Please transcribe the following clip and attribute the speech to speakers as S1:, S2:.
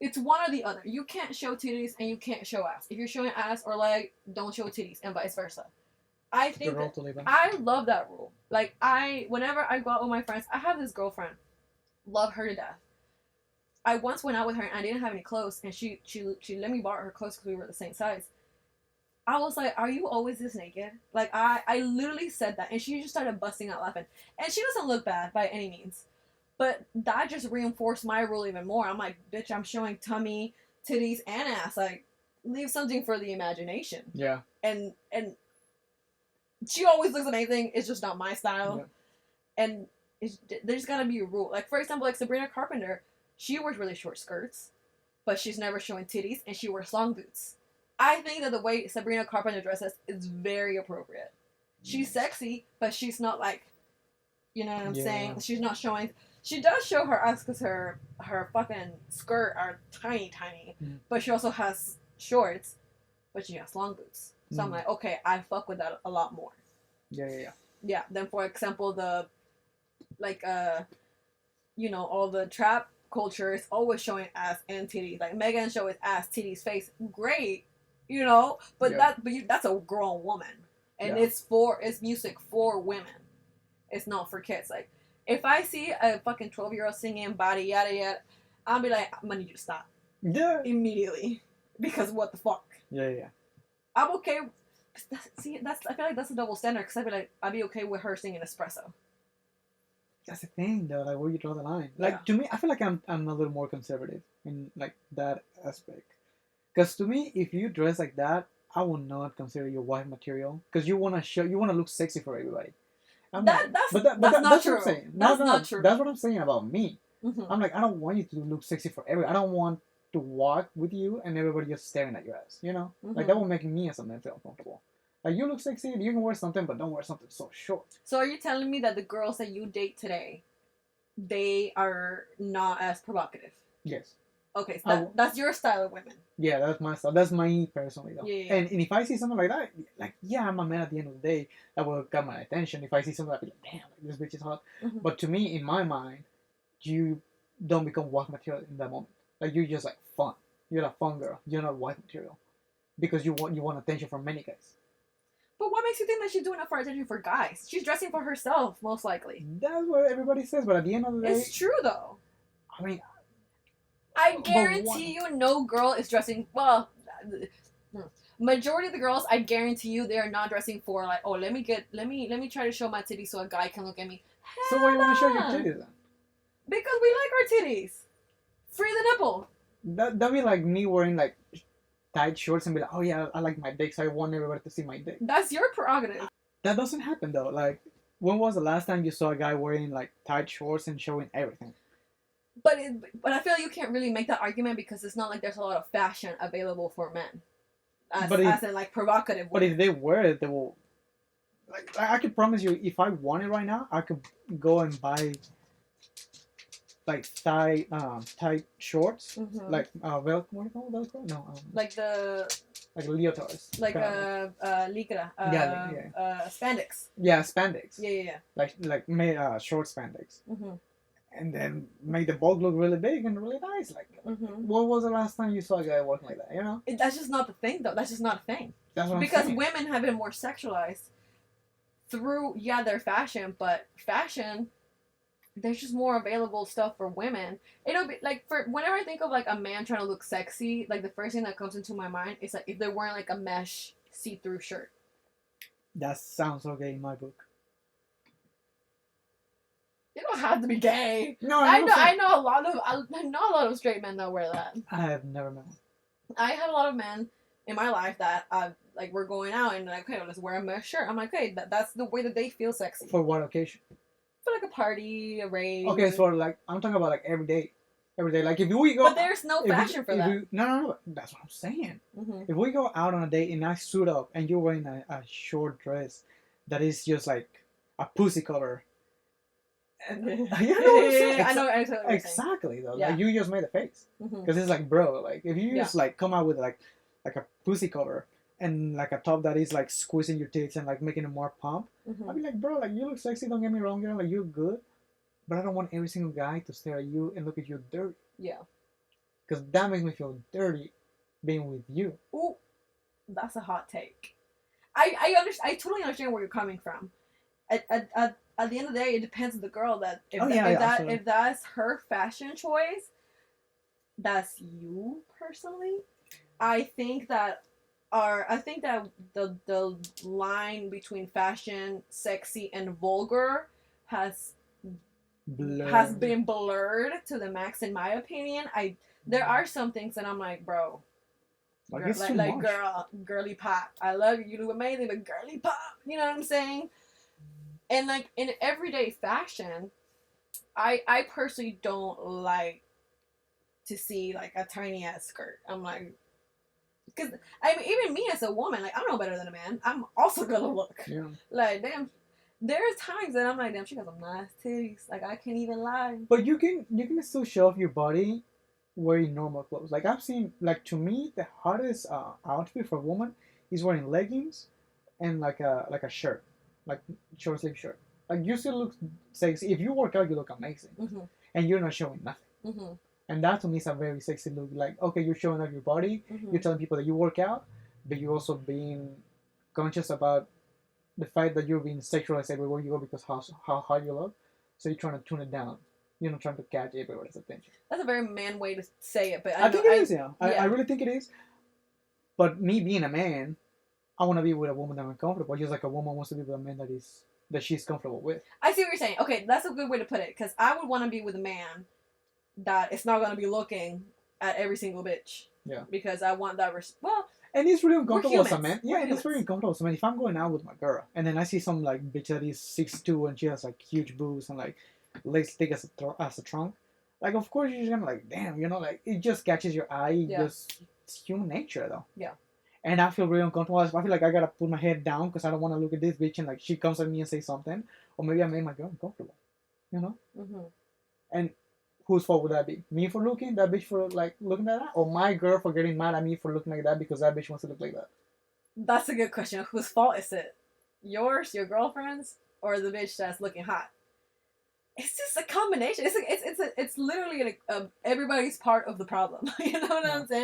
S1: It's one or the other. You can't show titties and you can't show ass. If you're showing ass or leg, don't show titties, and vice versa. I think I love that rule. Like whenever I go out with my friends, I have this girlfriend, love her to death. I once went out with her and I didn't have any clothes, and she let me borrow her clothes because we were the same size. I was like, "Are you always this naked?" Like I literally said that, and she just started busting out laughing. And she doesn't look bad by any means. But that just reinforced my rule even more. I'm like, bitch, I'm showing tummy, titties, and ass. Like, leave something for the imagination.
S2: Yeah.
S1: And she always looks amazing. It's just not my style. Yeah. And there's gotta be a rule. Like, for example, like Sabrina Carpenter, she wears really short skirts, but she's never showing titties, and she wears long boots. I think that the way Sabrina Carpenter dresses is very appropriate. She's sexy, but she's not like, you know what I'm saying? She's not showing... She does show her ass because her fucking skirt are tiny, but she also has shorts, but she has long boots. So I'm like, okay, I fuck with that a lot more. Yeah. Then, for example, all the trap culture is always showing ass and titties. Like Megan shows ass, titties, face. Great, but that's a grown woman, and it's music for women. It's not for kids. Like, if I see a fucking 12-year-old singing body yada yada, I'll be like, I'm gonna need you to stop.
S2: Yeah.
S1: Immediately. Because what the fuck?
S2: Yeah.
S1: I'm okay. I feel like that's a double standard, because I'd be okay with her singing Espresso.
S2: That's the thing, though. Like, where you draw the line. Like, to me, I feel like I'm a little more conservative in, like, that aspect. Because to me, if you dress like that, I will not consider you wife material. Because you want to look sexy for everybody.
S1: That's not true.
S2: What I'm saying.
S1: That's not true.
S2: That's what I'm saying about me.
S1: Mm-hmm.
S2: I'm like, I don't want you to look sexy for everybody. I don't want to walk with you and everybody just staring at your ass.
S1: Mm-hmm.
S2: Like, that will make me as a man feel uncomfortable. Like, you look sexy, you can wear something, but don't wear something so short.
S1: So are you telling me that the girls that you date today, they are not as provocative?
S2: Yes.
S1: Okay, so that's your style of women.
S2: Yeah, that's my style. That's my personally, though.
S1: Yeah.
S2: And if I see something like that, like, yeah, I'm a man at the end of the day. That will get my attention. If I see something, I'll be like, damn, like, this bitch is hot.
S1: Mm-hmm.
S2: But to me, in my mind, you don't become wife material in that moment. Like, you're just like fun. You're a fun girl. You're not wife material. Because you want attention from many guys.
S1: But what makes you think that she's doing it for attention for guys? She's dressing for herself, most likely.
S2: That's what everybody says, but at the end of the day...
S1: It's true, though.
S2: I mean...
S1: I guarantee you no girl is dressing... Well, majority of the girls, I guarantee you, they are not dressing for, like, oh, let me try to show my titties so a guy can look at me.
S2: So why you want to show your titties, then?
S1: Because we like our titties. Free the nipple.
S2: That'd be like me wearing, like... tight shorts and be like, oh yeah, I like my dick, so I want everybody to see my dick.
S1: That's your prerogative.
S2: That doesn't happen, though. Like, when was the last time you saw a guy wearing, like, tight shorts and showing everything?
S1: But I feel like you can't really make that argument because it's not like there's a lot of fashion available for men. As in, like, provocative.
S2: But if they wear it, they will... Like, I can promise you, if I want it right now, I could go and buy... like tight shorts, like Velcro. What do you call it? Velcro? No,
S1: like
S2: leotards.
S1: Like lycra. Spandex.
S2: Yeah, spandex.
S1: Yeah.
S2: Like made short spandex.
S1: Mm-hmm.
S2: And then make the bulk look really big and really nice. Like, what was the last time you saw a guy walking like that?
S1: That's just not the thing, though. That's just not a thing.
S2: That's what
S1: because
S2: I'm saying.
S1: women have been more sexualized through their fashion, but fashion. There's just more available stuff for women. It'll be like whenever I think of like a man trying to look sexy, like the first thing that comes into my mind is like if they're wearing like a mesh see-through shirt.
S2: That sounds okay in my book.
S1: You don't have to be gay.
S2: No,
S1: I know a lot of straight men that wear that.
S2: I have never met one.
S1: I have a lot of men in my life that like we're going out and like, okay, let's wear a mesh shirt. I'm like, okay, that's the way that they feel sexy.
S2: For what occasion?
S1: For like a party, a rave.
S2: Okay, so like I'm talking about like every day. Like if we go.
S1: But there's no fashion for that.
S2: No. That's what I'm saying.
S1: Mm-hmm.
S2: If we go out on a date and I suit up and you're wearing a short dress that is just like a pussy cover. And, you know what I'm saying?
S1: I know
S2: exactly though.
S1: Yeah.
S2: Like you just made a face because it's like, bro, like if you just like come out with like a pussy cover. And like a top that is like squeezing your tits and like making it more pump. I'd be like, bro, like you look sexy, don't get me wrong, girl, like you're good. But I don't want every single guy to stare at you and look at you dirty.
S1: Yeah.
S2: because that makes me feel dirty being with you.
S1: Ooh, that's a hot take. I understand. I totally understand where you're coming from. At the end of the day, it depends on the girl. That if that's her fashion choice, that's you personally. I think that the line between fashion, sexy, and vulgar has been blurred to the max, in my opinion. There are some things that I'm like, bro, girly pop. I love you. You do amazing, but girly pop. You know what I'm saying? And like in everyday fashion, I personally don't like to see like a tiny ass skirt. I'm like, because I mean, even me as a woman, like I'm no better than a man. I'm also gonna look like damn. There's times that I'm like, damn, she got some nice titties. Like I can't even lie.
S2: But you can still show off your body wearing normal clothes. Like I've seen, like to me, the hottest outfit for a woman is wearing leggings and like a shirt, like short sleeve shirt. Like you still look sexy. If you work out, you look amazing, and you're not showing nothing. And that to me is a very sexy look. Like okay, you're showing off your body. You're telling people that you work out, but you're also being conscious about the fact that you're being sexualized everywhere you go because how hard you look. So you're trying to tune it down. You're not trying to catch everybody's attention.
S1: That's a very man way to say it, but
S2: I think it is. Yeah, I really think it is. But me being a man, I want to be with a woman that I'm comfortable. Just like a woman wants to be with a man that she's comfortable with.
S1: I see what you're saying. Okay, that's a good way to put it. Because I would want to be with a man that is not going to be looking at every single bitch.
S2: Yeah.
S1: Because I want that well.
S2: And it's really uncomfortable as a man. Yeah,
S1: and
S2: it's very uncomfortable as a man. If I'm going out with my girl and then I see some like bitch that is 6'2" and she has like huge boobs and like legs thick as a trunk, like of course you're just gonna like damn, you know, like it just catches your eye. Just it's human nature though.
S1: Yeah.
S2: And I feel really uncomfortable. I feel like I gotta put my head down because I don't want to look at this bitch and like she comes at me and say something, or maybe I made my girl uncomfortable. You know. And whose fault would that be? Me for looking? That bitch for like looking at that? Or my girl for getting mad at me for looking like that because that bitch wants to look like that?
S1: That's a good question. Whose fault is it? Yours, your girlfriend's, or the bitch that's looking hot? It's just a combination. It's literally everybody's part of the problem. You know what I'm saying?